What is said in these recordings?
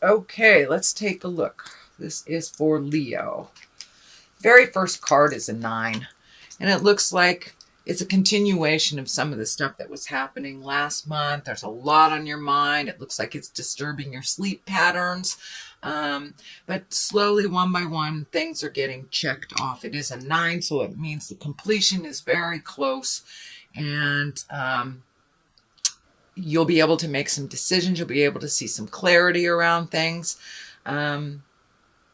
Okay, let's take a look. This is for Leo. Very first card is a 9, and it looks like it's a continuation of some of the stuff that was happening last month. There's a lot on your mind. It looks like it's disturbing your sleep patterns. But slowly, one by one, things are getting checked off. It is a 9, so it means the completion is very close. And you'll be able to make some decisions. You'll be able to see some clarity around things.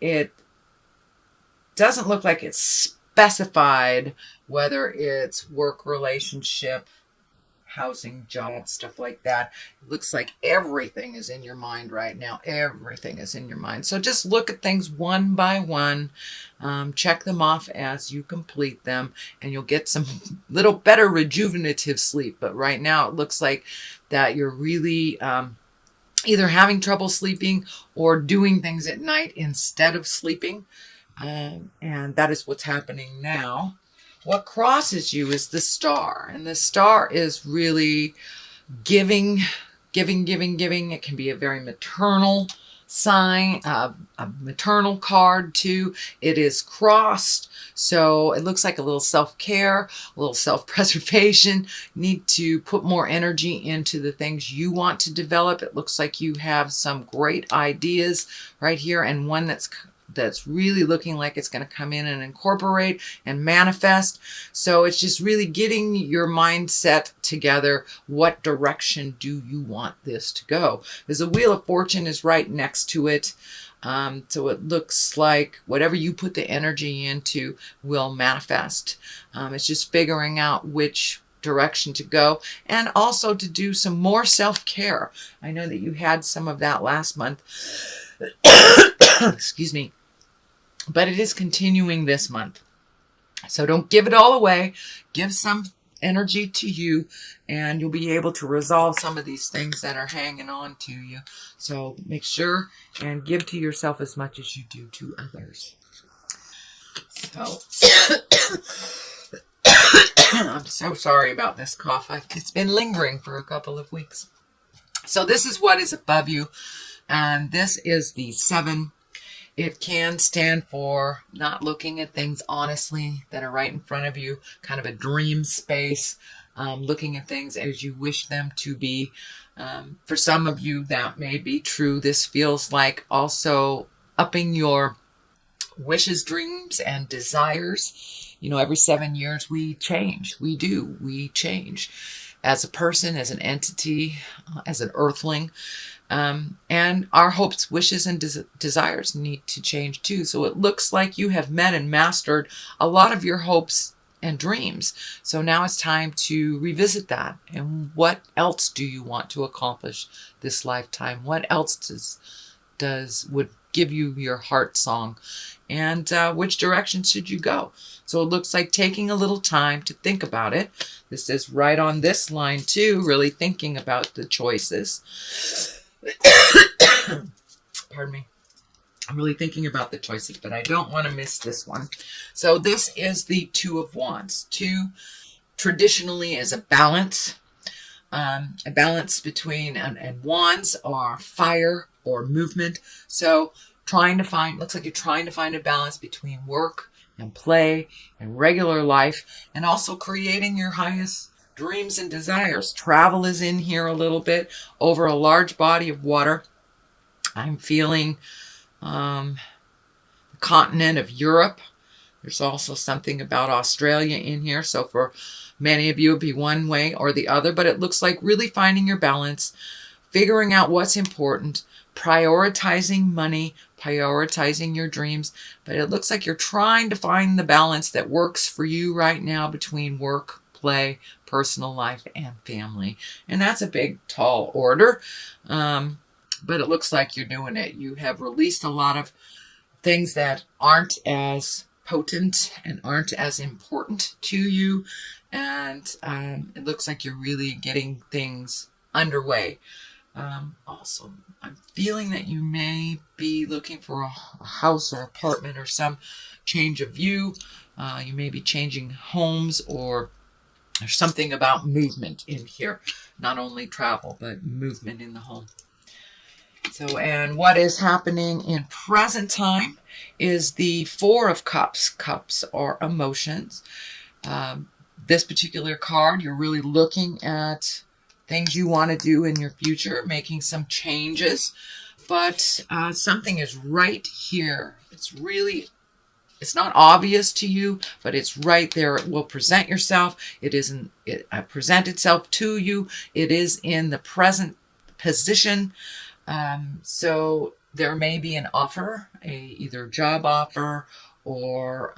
It doesn't look like it's specified whether it's work, relationship, housing, job, stuff like that. It looks like everything is in your mind right now. Everything is in your mind. So just look at things one by one. Check them off as you complete them, and you'll get some little better rejuvenative sleep. But right now it looks like that you're really either having trouble sleeping or doing things at night instead of sleeping. And that is what's happening now. What crosses you is the star, and the star is really giving. It can be a very maternal sign, a maternal card too. It is crossed, so it looks like a little self-care, a little self-preservation. You need to put more energy into the things you want to develop. It looks like you have some great ideas right here, and one that's really looking like it's going to come in and incorporate and manifest. So it's just really getting your mindset together. What direction do you want this to go? Because the Wheel of Fortune is right next to it. So it looks like whatever you put the energy into will manifest. It's just figuring out which direction to go, and also to do some more self-care. I know that you had some of that last month. Excuse me. But it is continuing this month. So don't give it all away. Give some energy to you, and you'll be able to resolve some of these things that are hanging on to you. So make sure and give to yourself as much as you do to others. So I'm so sorry about this cough. It's been lingering for a couple of weeks. So this is what is above you, and this is the 7. It can stand for not looking at things honestly that are right in front of you, kind of a dream space, looking at things as you wish them to be. For some of you, that may be true. This feels like also upping your wishes, dreams, and desires. You know, every 7 years we change. We change as a person, as an entity, as an earthling. And our hopes, wishes, and desires need to change too. So it looks like you have met and mastered a lot of your hopes and dreams. So now it's time to revisit that. And what else do you want to accomplish this lifetime? What else would give you your heart song? And which direction should you go? So it looks like taking a little time to think about it. This is right on this line too, really thinking about the choices. Pardon me. I'm really thinking about the choices, but I don't want to miss this one. So this is the 2 of Wands. 2 traditionally is a balance between, and wands are fire or movement. So looks like you're trying to find a balance between work and play and regular life, and also creating your highest dreams and desires. Travel is in here a little bit over a large body of water. I'm feeling the continent of Europe. There's also something about Australia in here. So for many of you, it'd be one way or the other, but it looks like really finding your balance, figuring out what's important, prioritizing money, prioritizing your dreams. But it looks like you're trying to find the balance that works for you right now between work, play, personal life, and family. And that's a big, tall order. But it looks like you're doing it. You have released a lot of things that aren't as potent and aren't as important to you. And it looks like you're really getting things underway. Also, I'm feeling that you may be looking for a house or apartment or some change of view. You may be changing homes, or there's something about movement in here. Not only travel, but movement in the home. So, and what is happening in present time is the Four of Cups. Cups are emotions. This particular card, you're really looking at things you want to do in your future, making some changes, but something is right here. It's not obvious to you, but it's right there. It will present yourself. It present itself to you. It is in the present position. So there may be an offer, either job offer or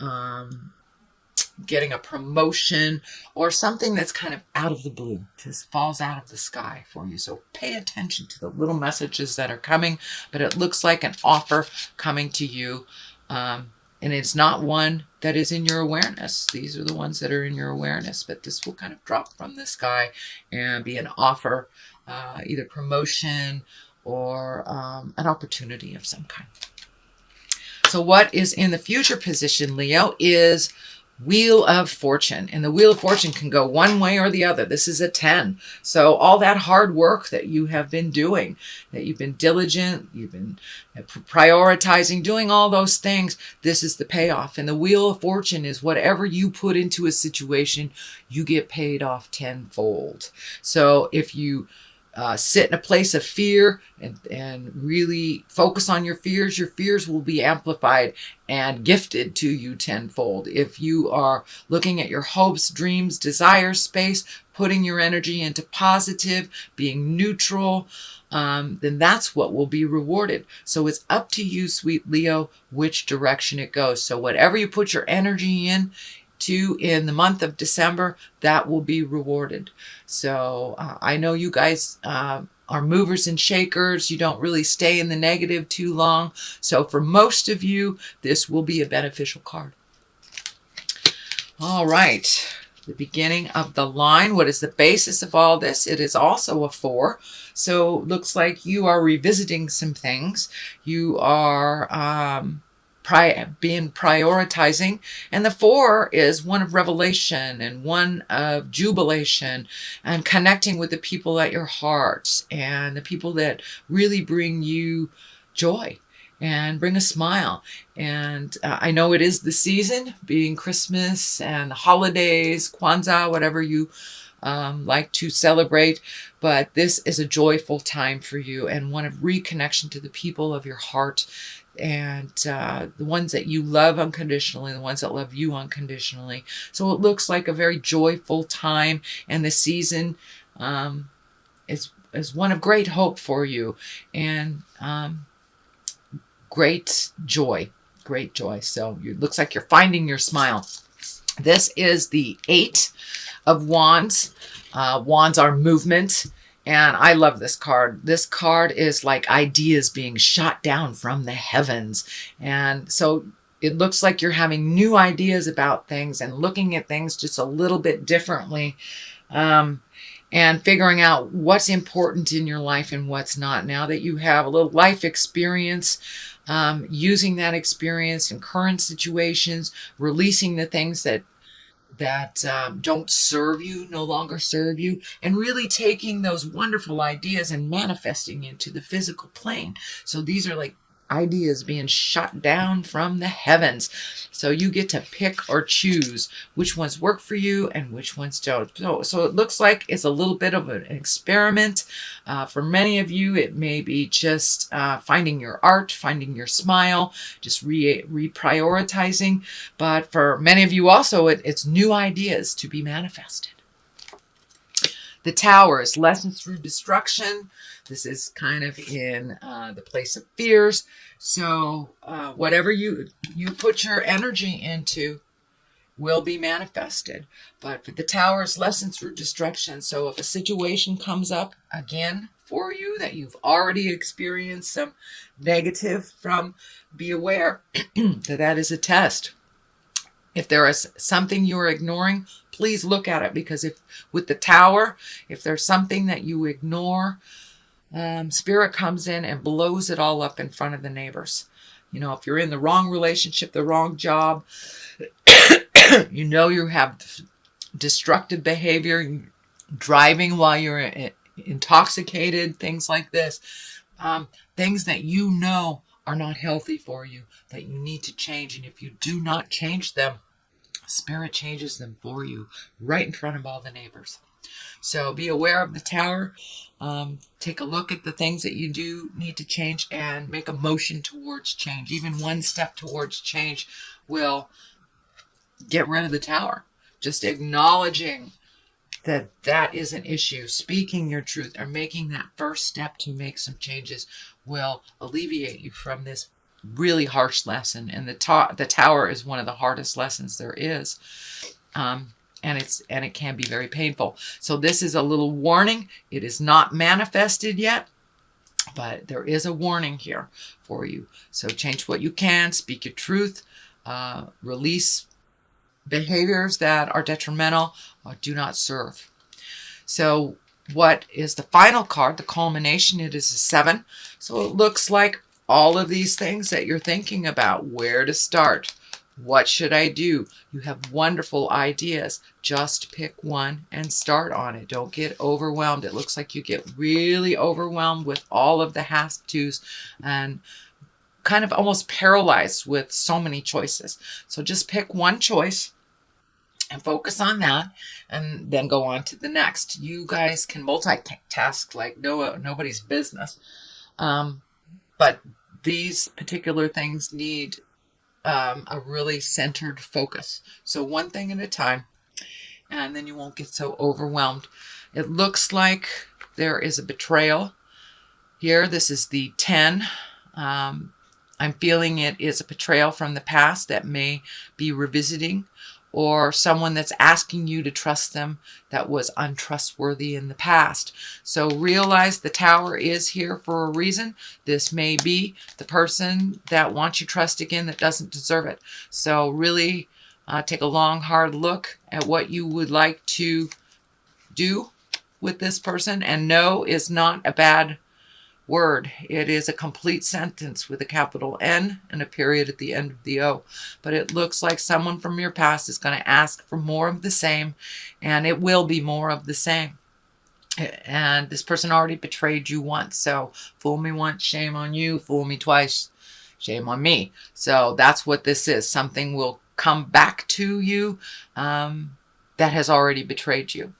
getting a promotion or something that's kind of out of the blue, just falls out of the sky for you. So pay attention to the little messages that are coming, but it looks like an offer coming to you. And it's not one that is in your awareness. These are the ones that are in your awareness, but this will kind of drop from the sky and be an offer, either promotion or an opportunity of some kind. So what is in the future position, Leo, is Wheel of Fortune. And the Wheel of Fortune can go one way or the other. This is a 10. So all that hard work that you have been doing, that you've been diligent, you've been prioritizing, doing all those things, this is the payoff. And the Wheel of Fortune is whatever you put into a situation, you get paid off tenfold. So if you sit in a place of fear and really focus on your fears will be amplified and gifted to you tenfold. If you are looking at your hopes, dreams, desires space, putting your energy into positive, being neutral, then that's what will be rewarded. So it's up to you, sweet Leo, which direction it goes. So whatever you put your energy in the month of December, that will be rewarded. So I know you guys are movers and shakers. You don't really stay in the negative too long. So for most of you, this will be a beneficial card. All right. The beginning of the line. What is the basis of all this? It is also a 4. So looks like you are revisiting some things. You are prioritizing, and the 4 is one of revelation and one of jubilation and connecting with the people at your heart and the people that really bring you joy and bring a smile. And I know it is the season, being Christmas and the holidays, Kwanzaa, whatever you like to celebrate, but this is a joyful time for you and one of reconnection to the people of your heart and the ones that you love unconditionally, the ones that love you unconditionally. So it looks like a very joyful time, and the season is one of great hope for you and great joy. So it looks like you're finding your smile. This is the 8 of Wands. Wands are movement. And I love this card. This card is like ideas being shot down from the heavens. And so it looks like you're having new ideas about things and looking at things just a little bit differently. And figuring out what's important in your life and what's not. Now that you have a little life experience, using that experience in current situations, releasing the things that don't serve you, no longer serve you, and really taking those wonderful ideas and manifesting into the physical plane. So these are like ideas being shot down from the heavens. So you get to pick or choose which ones work for you and which ones don't. So it looks like it's a little bit of an experiment. For many of you, it may be just finding your art, finding your smile, just reprioritizing. But for many of you also, it's new ideas to be manifested. The Tower is lessons through destruction. This is kind of in the place of fears. So whatever you put your energy into will be manifested. But for the Tower is lessons through destruction. So if a situation comes up again for you that you've already experienced some negative from, be aware that that is a test. If there is something you're ignoring, please look at it, because if with the Tower, if there's something that you ignore, Spirit comes in and blows it all up in front of the neighbors. You know, if you're in the wrong relationship, the wrong job, you know you have destructive behavior, driving while you're intoxicated, things like this. things that you know are not healthy for you, that you need to change. And if you do not change them, Spirit changes them for you right in front of all the neighbors. So be aware of the tower. Take a look at the things that you do need to change and make a motion towards change. Even one step towards change will get rid of the tower. Just acknowledging that that is an issue, speaking your truth, or making that first step to make some changes will alleviate you from this really harsh lesson. And the tower is one of the hardest lessons there is. And it can be very painful. So this is a little warning. It is not manifested yet, but there is a warning here for you. So change what you can, speak your truth, release behaviors that are detrimental or do not serve. So what is the final card? The culmination, it is a 7. So it looks like all of these things that you're thinking about, where to start, what should I do? You have wonderful ideas. Just pick one and start on it. Don't get overwhelmed. It looks like you get really overwhelmed with all of the have-tos and kind of almost paralyzed with so many choices. So just pick one choice and focus on that, and then go on to the next. You guys can multitask like nobody's business. But these particular things need a really centered focus. So one thing at a time, and then you won't get so overwhelmed. It looks like there is a betrayal here. This is the 10. I'm feeling it is a betrayal from the past that may be revisiting, or someone that's asking you to trust them that was untrustworthy in the past. So realize the tower is here for a reason. This may be the person that wants your trust again that doesn't deserve it. So really take a long, hard look at what you would like to do with this person. And no is not a bad word. It is a complete sentence with a capital N and a period at the end of the O. But it looks like someone from your past is going to ask for more of the same, and it will be more of the same. And this person already betrayed you once. So fool me once, shame on you. Fool me twice, shame on me. So that's what this is. Something will come back to you that has already betrayed you.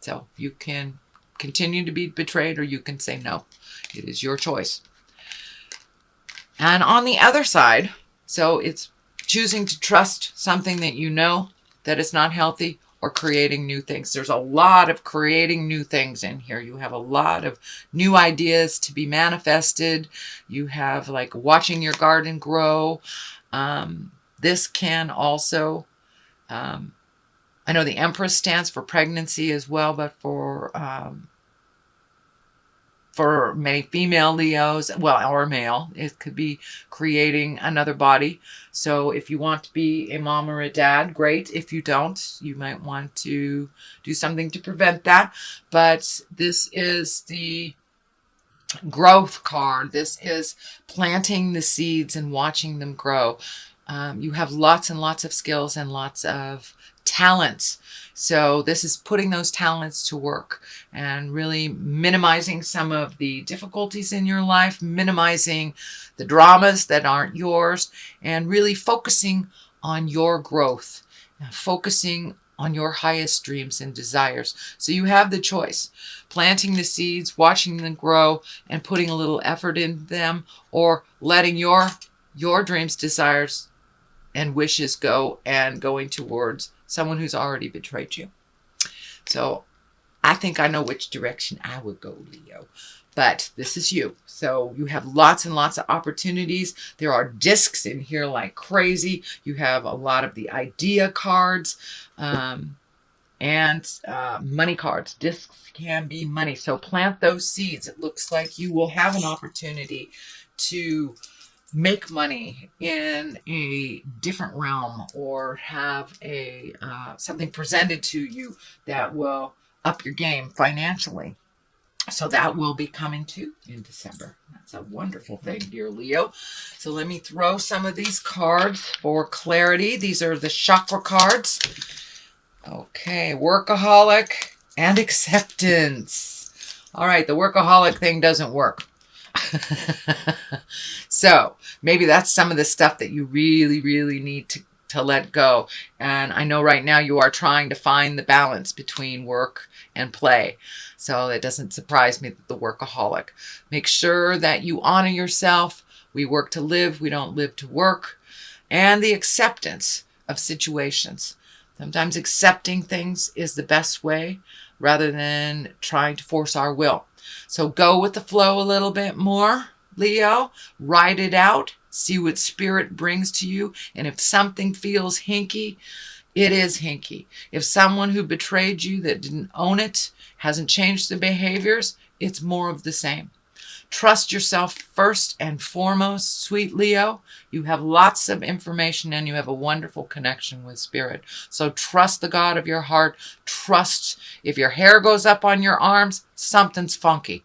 So you can continue to be betrayed, or you can say no. It is your choice. And on the other side, so it's choosing to trust something that you know that is not healthy, or creating new things. There's a lot of creating new things in here. You have a lot of new ideas to be manifested. You have like watching your garden grow. This can also, I know the Empress stands for pregnancy as well, but for many female Leos, well, or male, it could be creating another body. So if you want to be a mom or a dad, great. If you don't, you might want to do something to prevent that. But this is the growth card. This is planting the seeds and watching them grow. You have lots and lots of skills and lots of talents. So this is putting those talents to work and really minimizing some of the difficulties in your life, minimizing the dramas that aren't yours, and really focusing on your growth, focusing on your highest dreams and desires. So you have the choice, planting the seeds, watching them grow, and putting a little effort in them, or letting your dreams, desires, and wishes go and going towards someone who's already betrayed you. So I think I know which direction I would go, Leo. But this is you. So you have lots and lots of opportunities. There are discs in here like crazy. You have a lot of the idea cards and money cards. Discs can be money. So plant those seeds. It looks like you will have an opportunity to make money in a different realm, or have a something presented to you that will up your game financially. So that will be coming too in December. That's a wonderful thing, dear Leo. So let me throw some of these cards for clarity. These are the chakra cards. Okay, workaholic and acceptance. All right, the workaholic thing doesn't work. So maybe that's some of the stuff that you really, really need to let go. And I know right now you are trying to find the balance between work and play. So it doesn't surprise me that the workaholic. Make sure that you honor yourself. We work to live. We don't live to work. And the acceptance of situations. Sometimes accepting things is the best way rather than trying to force our will. So go with the flow a little bit more, Leo. Ride it out. See what spirit brings to you. And if something feels hinky, it is hinky. If someone who betrayed you that didn't own it hasn't changed the behaviors, it's more of the same. Trust yourself first and foremost, sweet Leo. You have lots of information and you have a wonderful connection with spirit. So trust the God of your heart. Trust if your hair goes up on your arms, something's funky.